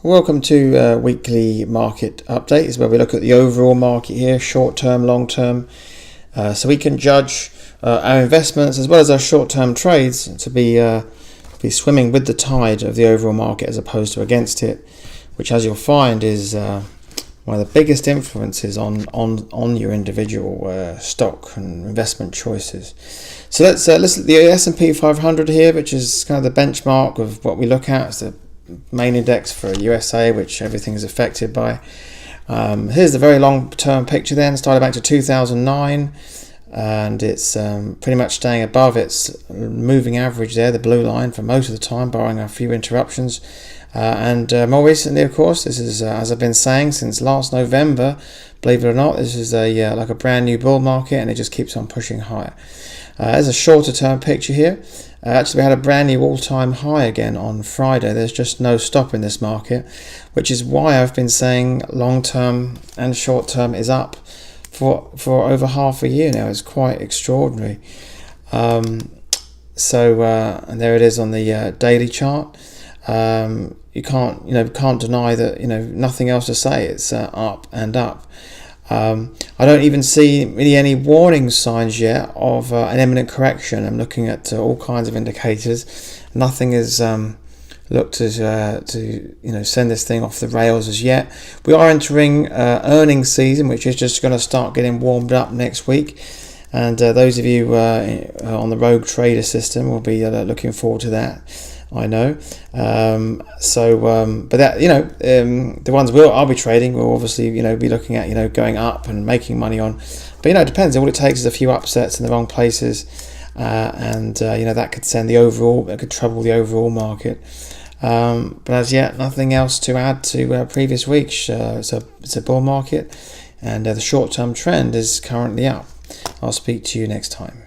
Welcome to weekly market updates, where we look at the overall market here, short term, long term, so we can judge our investments as well as our short term trades to be swimming with the tide of the overall market as opposed to against it, which, as you'll find, is one of the biggest influences on your individual stock and investment choices. So let's look at the S&P 500 here, which is kind of the benchmark of what we look at. It's the main index for USA, which everything is affected by. Here's the very long-term picture then, started back to 2009, and it's pretty much staying above its moving average there, the blue line, for most of the time, barring a few interruptions. And more recently, of course, this is, as I've been saying, since last November, believe it or not, this is like a brand new bull market, and it just keeps on pushing higher. There's a shorter term picture here. Actually, we had a brand new all-time high again on Friday. There's just no stop in this market, which is why I've been saying long-term and short-term is up for over half a year now. It's quite extraordinary. And there it is on the daily chart. You can't deny that. Nothing else to say. It's up and up. I don't even see really any warning signs yet of an imminent correction. I'm looking at all kinds of indicators. Nothing has looked to send this thing off the rails as yet. We are entering earnings season, which is just going to start getting warmed up next week. And those of you on the Rogue Trader system will be looking forward to that. I know. But that the ones I'll be trading will obviously be looking at going up and making money on. But it depends. All it takes is a few upsets in the wrong places, and that could could trouble the overall market. But as yet, nothing else to add to previous weeks. It's a bull market, and the short term trend is currently up. I'll speak to you next time.